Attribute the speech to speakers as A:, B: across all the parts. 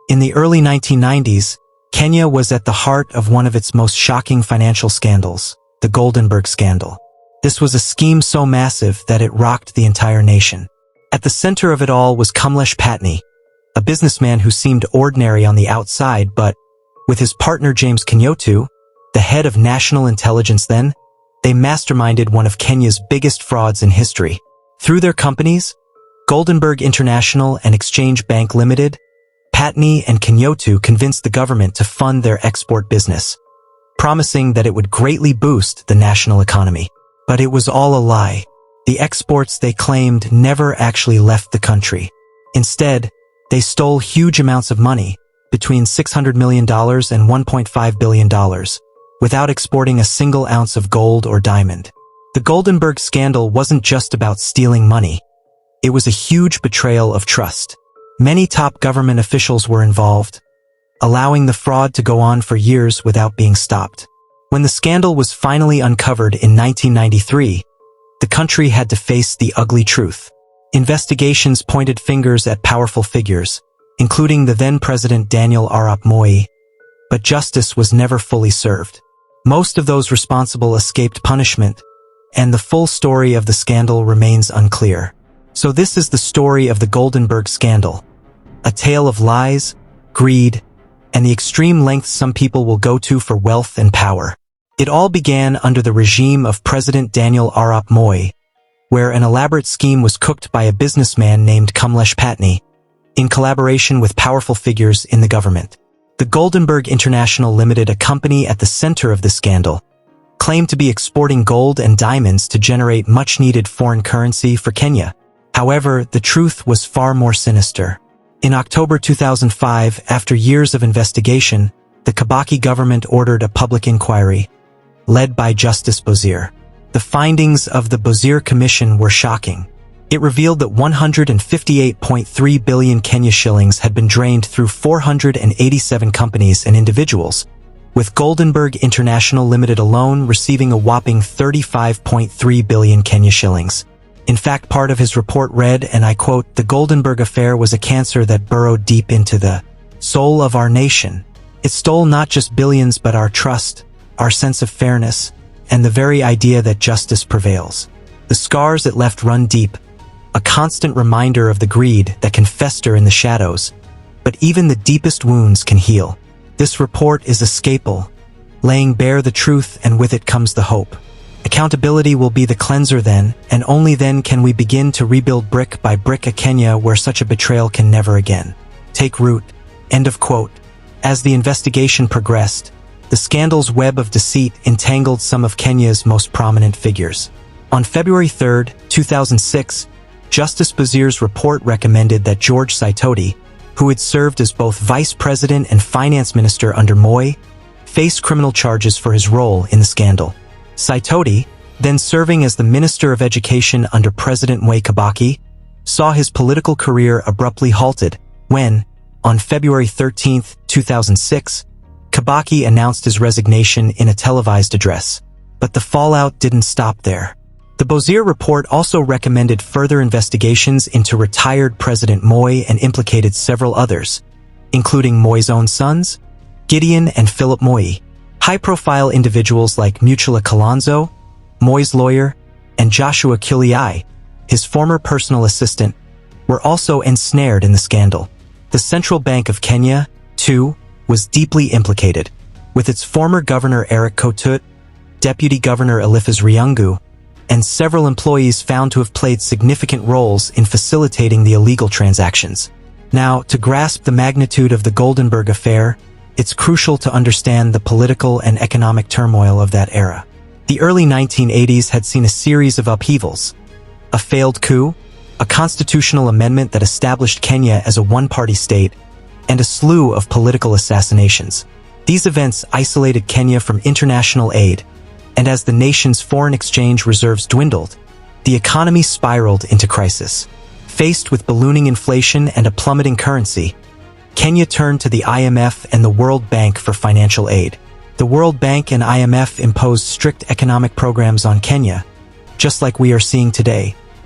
A: In the early 1990s, Kenya was at the heart of one of its most shocking financial scandals, the Goldenberg scandal. This was a scheme so massive that it rocked the entire nation. At the center of it all was Kamlesh Pattni, a businessman who seemed ordinary on the outside, but with his partner James Kenyatta, the head of national intelligence then, they masterminded one of Kenya's biggest frauds in history. Through their companies, Goldenberg International and Exchange Bank Limited, Pattni and Kenyatta convinced the government to fund their export business, promising that it would greatly boost the national economy. But it was all a lie. The exports they claimed never actually left the country. Instead, they stole huge amounts of money, between $600 million and $1.5 billion, without exporting a single ounce of gold or diamond. The Goldenberg scandal wasn't just about stealing money. It was a huge betrayal of trust. Many top government officials were involved, allowing the fraud to go on for years without being stopped. When the scandal was finally uncovered in 1993, the country had to face the ugly truth. Investigations pointed fingers at powerful figures, including the then President Daniel Arap Moi, but justice was never fully served. Most of those responsible escaped punishment, and the full story of the scandal remains unclear. So this is the story of the Goldenberg scandal, a tale of lies, greed, and the extreme lengths some people will go to for wealth and power. It all began under the regime of President Daniel Arap Moi, where an elaborate scheme was cooked by a businessman named Kamlesh Pattni, in collaboration with powerful figures in the government. The Goldenberg International Limited, a company at the center of the scandal, claimed to be exporting gold and diamonds to generate much-needed foreign currency for Kenya. However, the truth was far more sinister. In October 2005, after years of investigation, the 𝗏𝗏𝗏𝗏 government ordered a public inquiry, led by Justice 𝗏𝗏𝗏𝗏𝗏. The findings of the 𝗏𝗏𝗏𝗏𝗏 Commission were shocking. It revealed that 158.3 billion Kenya shillings had been drained through 487 companies and individuals, with Goldenberg International Limited alone receiving a whopping 35.3 billion Kenya shillings. In fact, part of his report read, and I quote, "The Goldenberg Affair was a cancer that burrowed deep into the soul of our nation. It stole not just billions but our trust, our sense of fairness, and the very idea that justice prevails. The scars it left run deep, a constant reminder of the greed that can fester in the shadows, but even the deepest wounds can heal. This report is a scalpel, laying bare the truth, and with it comes the hope. Accountability will be the cleanser then, and only then can we begin to rebuild brick by brick a Kenya where such a betrayal can never again take root." End of quote. As the investigation progressed, the scandal's web of deceit entangled some of Kenya's most prominent figures. On February 3, 2006, Justice 𝗏𝗏𝗏𝗏𝗏's report recommended that 𝗏𝗏𝗏𝗏𝗏𝗏𝗏, who had served as both Vice President and Finance Minister under Moi, face criminal charges for his role in the scandal. 𝗏𝗏𝗏𝗏𝗏, then serving as the Minister of Education under President 𝗦𝗏𝗏𝗏𝗏𝗏𝗏𝗏, saw his political career abruptly halted when, on February 13, 2006, 𝗏𝗏𝗏𝗏𝗏𝗏 announced his resignation in a televised address. But the fallout didn't stop there. The 𝗏𝗏𝗏𝗏𝗏𝗏𝗏 report also recommended further investigations into retired President Moi and implicated several others, including Moi's own sons, Gideon and Philip Moi. High-profile individuals like 𝗬𝗎𝗓𝗏 𝗏𝗏𝗏𝗏𝗏𝗏𝗏𝗏, Moi's lawyer, and Joshua Kiliai, his former personal assistant, were also ensnared in the scandal. The Central Bank of Kenya, too, was deeply implicated, with its former governor Eric Kotut, deputy governor Eliphas Riungu, and several employees found to have played significant roles in facilitating the illegal transactions. Now, to grasp the magnitude of the Goldenberg Affair, it's crucial to understand the political and economic turmoil of that era. The early 1980s had seen a series of upheavals: a failed coup, a constitutional amendment that established Kenya as a one-party state, and a slew of political assassinations. These events isolated Kenya from international aid, and as the nation's foreign exchange reserves dwindled, the economy spiraled into crisis. Faced with ballooning inflation and a plummeting currency, Kenya turned to the IMF and the World Bank for financial aid. The World Bank and IMF imposed strict economic programs on Kenya, just like we are seeing today,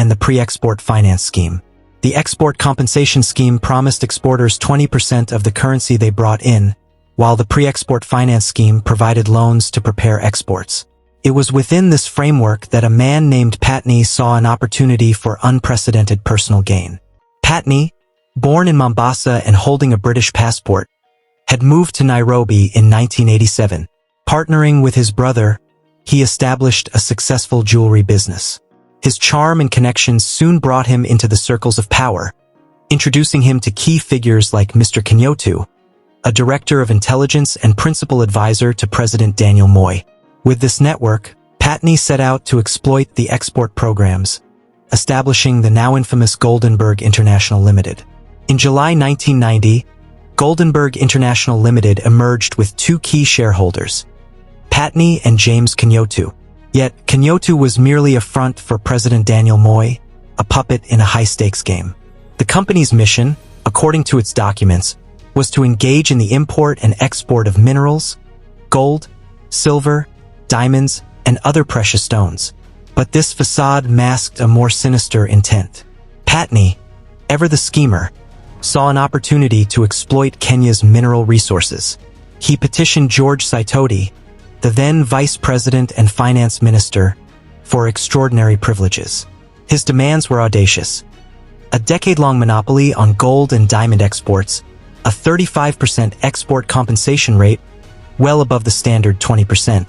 A: and the pre-export finance scheme. The export compensation scheme promised exporters 20% of the currency they brought in, while the pre-export finance scheme provided loans to prepare exports. It was within this framework that a man named Pattni saw an opportunity for unprecedented personal gain. Pattni, born in Mombasa and holding a British passport, had moved to Nairobi in 1987. Partnering with his brother, he established a successful jewelry business. His charm and connections soon brought him into the circles of power, introducing him to key figures like Mr. Kenyatta, a director of intelligence and principal advisor to President Daniel Moi. With this network, Pattni set out to exploit the export programs, establishing the now infamous Goldenberg International Limited. In July 1990, Goldenberg International Limited emerged with two key shareholders, Pattni and James Kenyatta. Yet, Kenyatta was merely a front for President Daniel Moi, a puppet in a high-stakes game. The company's mission, according to its documents, was to engage in the import and export of minerals, gold, silver, diamonds, and other precious stones. But this facade masked a more sinister intent. Pattni, ever the schemer, saw an opportunity to exploit Kenya's mineral resources. He petitioned 𝗕𝗏𝗟, the then Vice President and Finance Minister, for extraordinary privileges. His demands were audacious: a decade-long monopoly on gold and diamond exports, a 35% export compensation rate, well above the standard 20%,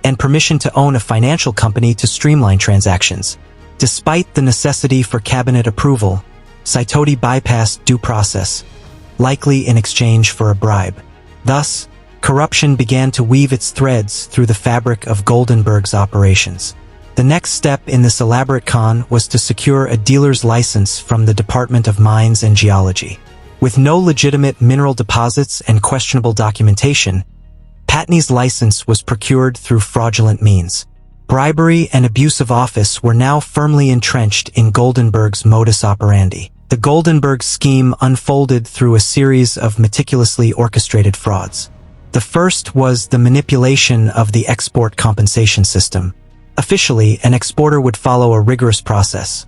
A: and permission to own a financial company to streamline transactions. Despite the necessity for cabinet approval, 𝗙𝗏𝗟 bypassed due process, likely in exchange for a bribe. Thus, corruption began to weave its threads through the fabric of Goldenberg's operations. The next step in this elaborate con was to secure a dealer's license from the Department of Mines and Geology. With no legitimate mineral deposits and questionable documentation, Pattni's license was procured through fraudulent means. Bribery and abuse of office were now firmly entrenched in Goldenberg's modus operandi. The Goldenberg scheme unfolded through a series of meticulously orchestrated frauds. The first was the manipulation of the export compensation system. Officially, an exporter would follow a rigorous process: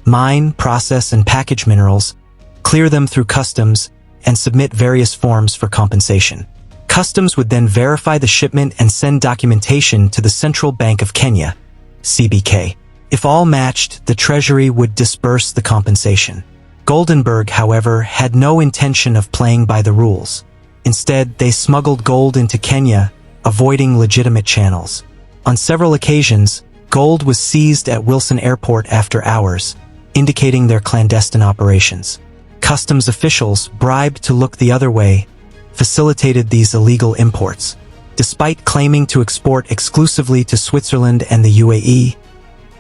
A: mine, process, and package minerals, clear them through customs, and submit various forms for compensation. Customs would then verify the shipment and send documentation to the Central Bank of Kenya, CBK. If all matched, the Treasury would disburse the compensation. Goldenberg, however, had no intention of playing by the rules. Instead, they smuggled gold into Kenya, avoiding legitimate channels. On several occasions, gold was seized at Wilson Airport after hours, indicating their clandestine operations. Customs officials, bribed to look the other way, facilitated these illegal imports. Despite claiming to export exclusively to Switzerland and the UAE,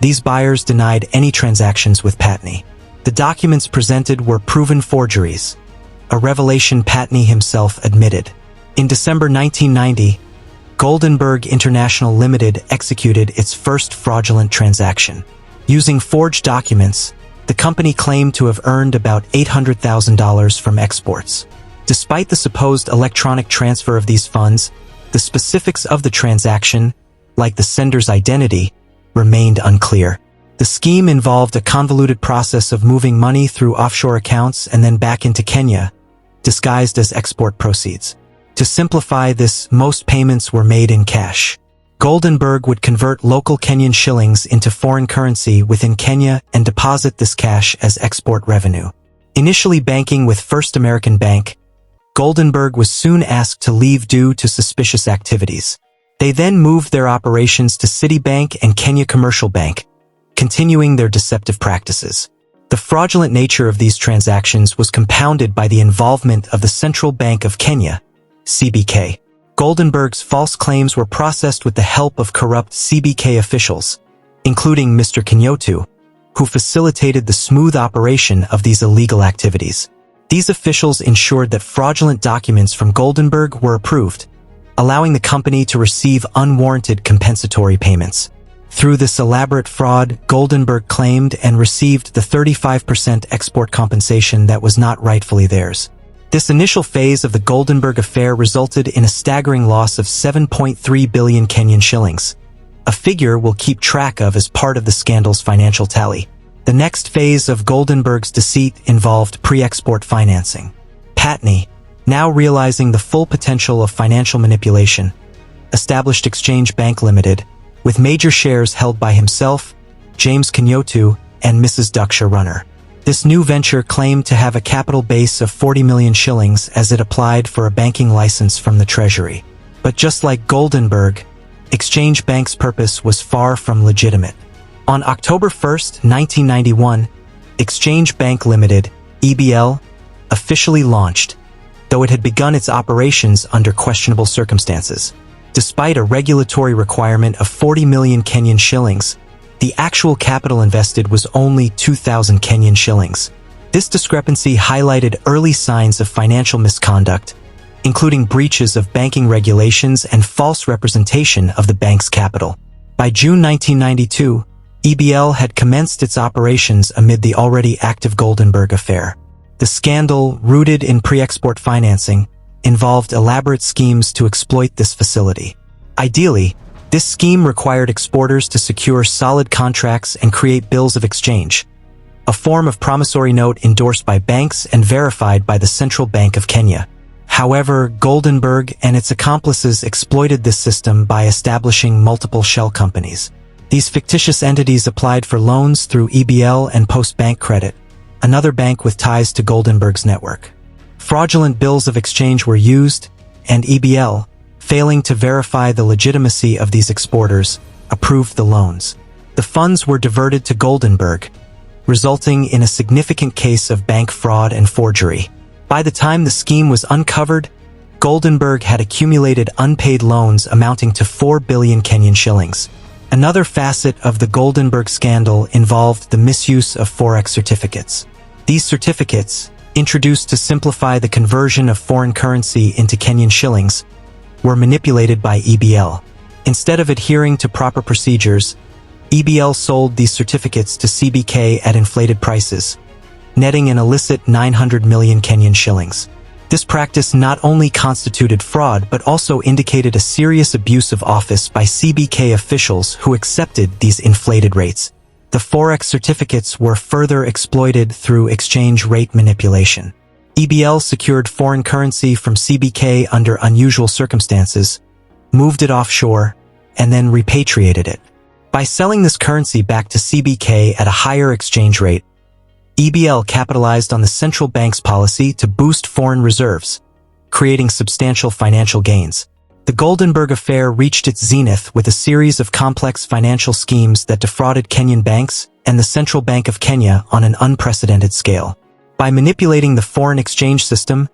A: these buyers denied any transactions with Pattni. The documents presented were proven forgeries, a revelation Pattni himself admitted. In December 1990, Goldenberg International Limited executed its first fraudulent transaction. Using forged documents, the company claimed to have earned about $800,000 from exports. Despite the supposed electronic transfer of these funds, the specifics of the transaction, like the sender's identity, remained unclear. The scheme involved a convoluted process of moving money through offshore accounts and then back into Kenya, disguised as export proceeds. To simplify this, most payments were made in cash. Goldenberg would convert local Kenyan shillings into foreign currency within Kenya and deposit this cash as export revenue. Initially banking with First American Bank, Goldenberg was soon asked to leave due to suspicious activities. They then moved their operations to Citibank and Kenya Commercial Bank, continuing their deceptive practices. The fraudulent nature of these transactions was compounded by the involvement of the Central Bank of Kenya, CBK. Goldenberg's false claims were processed with the help of corrupt CBK officials, including Mr. Kenyatta, who facilitated the smooth operation of these illegal activities. These officials ensured that fraudulent documents from Goldenberg were approved, allowing the company to receive unwarranted compensatory payments. Through this elaborate fraud, Goldenberg claimed and received the 35% export compensation that was not rightfully theirs. This initial phase of the Goldenberg Affair resulted in a staggering loss of 7.3 billion Kenyan shillings, a figure we'll keep track of as part of the scandal's financial tally. The next phase of Goldenberg's deceit involved pre-export financing. Pattni, now realizing the full potential of financial manipulation, established Exchange Bank Limited, with major shares held by himself, James Kenyotu, and Mrs. Duksha Runner. This new venture claimed to have a capital base of 40 million shillings as it applied for a banking license from the Treasury. But just like Goldenberg, Exchange Bank's purpose was far from legitimate. On October 1, 1991, Exchange Bank Limited, EBL, officially launched, though it had begun its operations under questionable circumstances. Despite a regulatory requirement of 40 million Kenyan shillings, the actual capital invested was only 2,000 Kenyan shillings. This discrepancy highlighted early signs of financial misconduct, including breaches of banking regulations and false representation of the bank's capital. By June 1992, EBL had commenced its operations amid the already active Goldenberg Affair. The scandal, rooted in pre-export financing, involved elaborate schemes to exploit this facility. Ideally, this scheme required exporters to secure solid contracts and create bills of exchange, a form of promissory note endorsed by banks and verified by the Central Bank of Kenya. However, Goldenberg and its accomplices exploited this system by establishing multiple shell companies. These fictitious entities applied for loans through EBL and Post Bank Credit, another bank with ties to Goldenberg's network. Fraudulent bills of exchange were used, and EBL, failing to verify the legitimacy of these exporters, approved the loans. The funds were diverted to Goldenberg, resulting in a significant case of bank fraud and forgery. By the time the scheme was uncovered, Goldenberg had accumulated unpaid loans amounting to 4 billion Kenyan shillings. Another facet of the Goldenberg scandal involved the misuse of forex certificates. These certificates, introduced to simplify the conversion of foreign currency into Kenyan shillings, were manipulated by EBL. Instead of adhering to proper procedures, EBL sold these certificates to CBK at inflated prices, netting an illicit 900 million Kenyan shillings. This practice not only constituted fraud but also indicated a serious abuse of office by CBK officials who accepted these inflated rates. The forex certificates were further exploited through exchange rate manipulation. EBL secured foreign currency from CBK under unusual circumstances, moved it offshore, and then repatriated it. By selling this currency back to CBK at a higher exchange rate, EBL capitalized on the central bank's policy to boost foreign reserves, creating substantial financial gains. The Goldenberg Affair reached its zenith with a series of complex financial schemes that defrauded Kenyan banks and the Central Bank of Kenya on an unprecedented scale. By manipulating the foreign exchange system,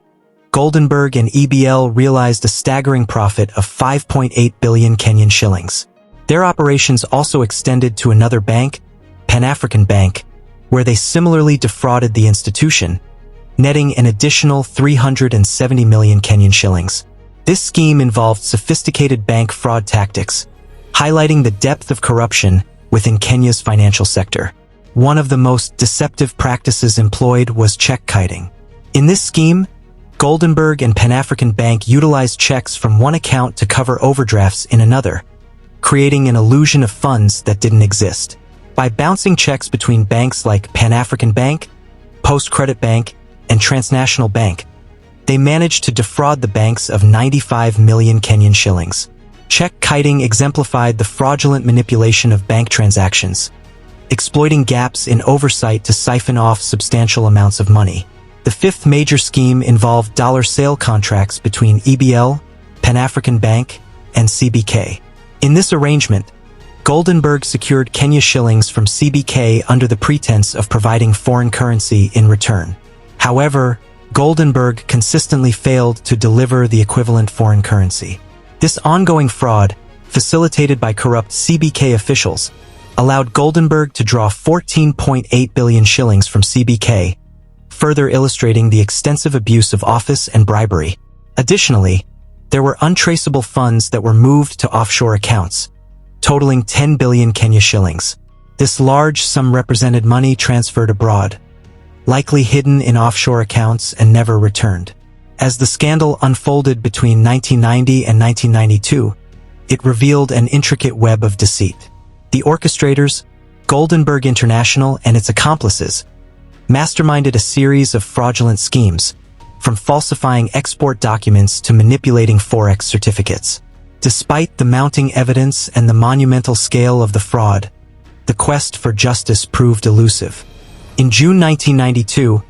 A: Goldenberg and EBL realized a staggering profit of 5.8 billion Kenyan shillings. Their operations also extended to another bank, Pan-African Bank, where they similarly defrauded the institution, netting an additional 370 million Kenyan shillings. This scheme involved sophisticated bank fraud tactics, highlighting the depth of corruption within Kenya's financial sector. One of the most deceptive practices employed was check kiting. In this scheme, Goldenberg and Pan-African Bank utilized checks from one account to cover overdrafts in another, creating an illusion of funds that didn't exist. By bouncing checks between banks like Pan-African Bank, Post Credit Bank, and Transnational Bank, they managed to defraud the banks of 95 million Kenyan shillings. Check kiting exemplified the fraudulent manipulation of bank transactions, exploiting gaps in oversight to siphon off substantial amounts of money. The fifth major scheme involved dollar sale contracts between EBL, Pan-African Bank, and CBK. In this arrangement, Goldenberg secured Kenya shillings from CBK under the pretense of providing foreign currency in return. However, Goldenberg consistently failed to deliver the equivalent foreign currency. This ongoing fraud, facilitated by corrupt CBK officials, allowed Goldenberg to draw 14.8 billion shillings from CBK, further illustrating the extensive abuse of office and bribery. Additionally, there were untraceable funds that were moved to offshore accounts, totaling 10 billion Kenya shillings. This large sum represented money transferred abroad, likely hidden in offshore accounts and never returned. As the scandal unfolded between 1990 and 1992, it revealed an intricate web of deceit. The orchestrators, Goldenberg International and its accomplices, masterminded a series of fraudulent schemes, from falsifying export documents to manipulating forex certificates. Despite the mounting evidence and the monumental scale of the fraud, the quest for justice proved elusive. In June 1992,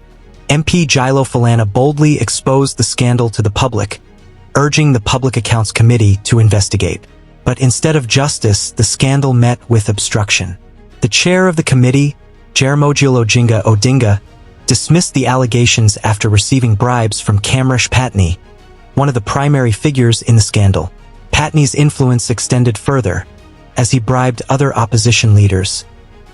A: 𝗵𝗲𝗟𝗏 boldly exposed the scandal to the public, urging the Public Accounts Committee to investigate. But instead of justice, the scandal met with obstruction. The chair of the committee, 𝗏𝗟𝗏𝗏 Oginga, dismissed the allegations after receiving bribes from Kamlesh Pattni, one of the primary figures in the scandal. Pattni's influence extended further, as he bribed other opposition leaders,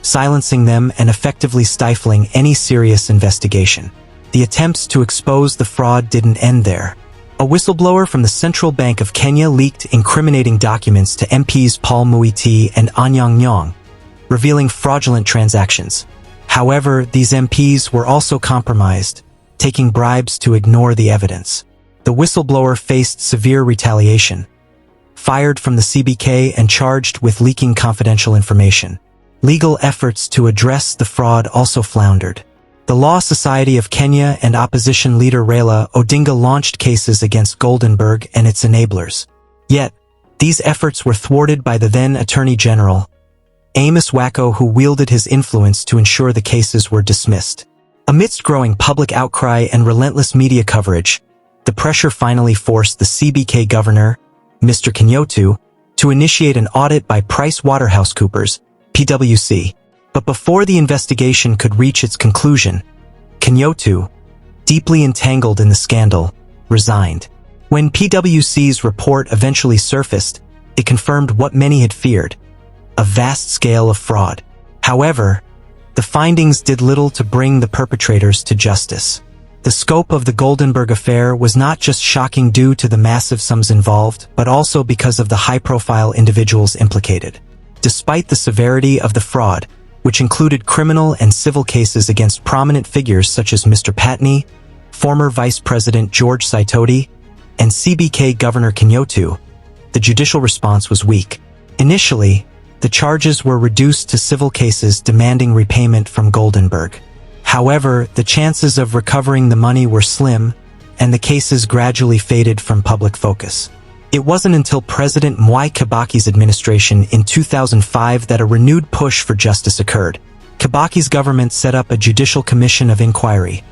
A: silencing them and effectively stifling any serious investigation. The attempts to expose the fraud didn't end there. A whistleblower from the Central Bank of Kenya leaked incriminating documents to MPs Paul 𝗬𝗖𝗔 and 𝗕𝗢𝗟, revealing fraudulent transactions. However, these MPs were also compromised, taking bribes to ignore the evidence. The whistleblower faced severe retaliation, fired from the CBK and charged with leaking confidential information. Legal efforts to address the fraud also floundered. The Law Society of Kenya and opposition leader Raila Odinga launched cases against Goldenberg and its enablers. Yet, these efforts were thwarted by the then Attorney General, 𝗚𝗎𝗍, who wielded his influence to ensure the cases were dismissed. Amidst growing public outcry and relentless media coverage, the pressure finally forced the CBK governor, Mr. Kenyatta, to initiate an audit by PricewaterhouseCoopers, PwC. But before the investigation could reach its conclusion, Kenyatta, deeply entangled in the scandal, resigned. When PwC's report eventually surfaced, it confirmed what many had feared: a vast scale of fraud. However, the findings did little to bring the perpetrators to justice. The scope of the Goldenberg Affair was not just shocking due to the massive sums involved, but also because of the high-profile individuals implicated. Despite the severity of the fraud, which included criminal and civil cases against prominent figures such as Mr. Pattni, former Vice President 𝗏𝗏𝗟𝗏𝗏, and CBK Governor Kenyatta, the judicial response was weak. Initially, the charges were reduced to civil cases demanding repayment from Goldenberg. However, the chances of recovering the money were slim, and the cases gradually faded from public focus. It wasn't until President Mwai Kibaki's administration in 2005 that a renewed push for justice occurred. Kibaki's government set up a judicial commission of inquiry,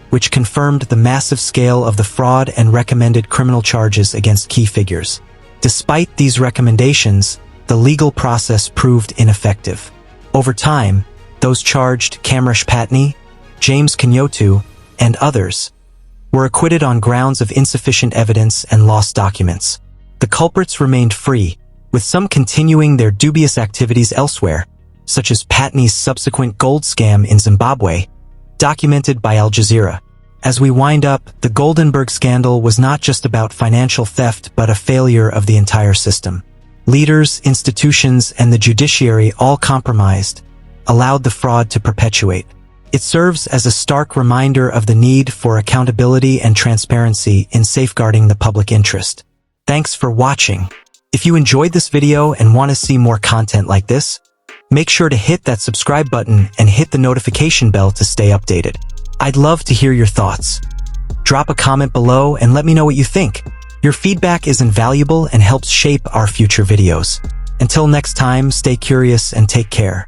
A: which confirmed the massive scale of the fraud and recommended criminal charges against key figures. Despite these recommendations, the legal process proved ineffective. Over time, those charged, Kamlesh Pattni, James Kenyatta, and others, were acquitted on grounds of insufficient evidence and lost documents. The culprits remained free, with some continuing their dubious activities elsewhere, such as Pattni's subsequent gold scam in Zimbabwe, documented by Al Jazeera. As we wind up, the Goldenberg scandal was not just about financial theft but a failure of the entire system. Leaders, institutions, and the judiciary, all compromised, allowed the fraud to perpetuate. It serves as a stark reminder of the need for accountability and transparency in safeguarding the public interest. Thanks for watching. If you enjoyed this video and want to see more content like this, make sure to hit that subscribe button and hit the notification bell to stay updated. I'd love to hear your thoughts. Drop a comment below and let me know what you think. Your feedback is invaluable and helps shape our future videos. Until next time, stay curious and take care.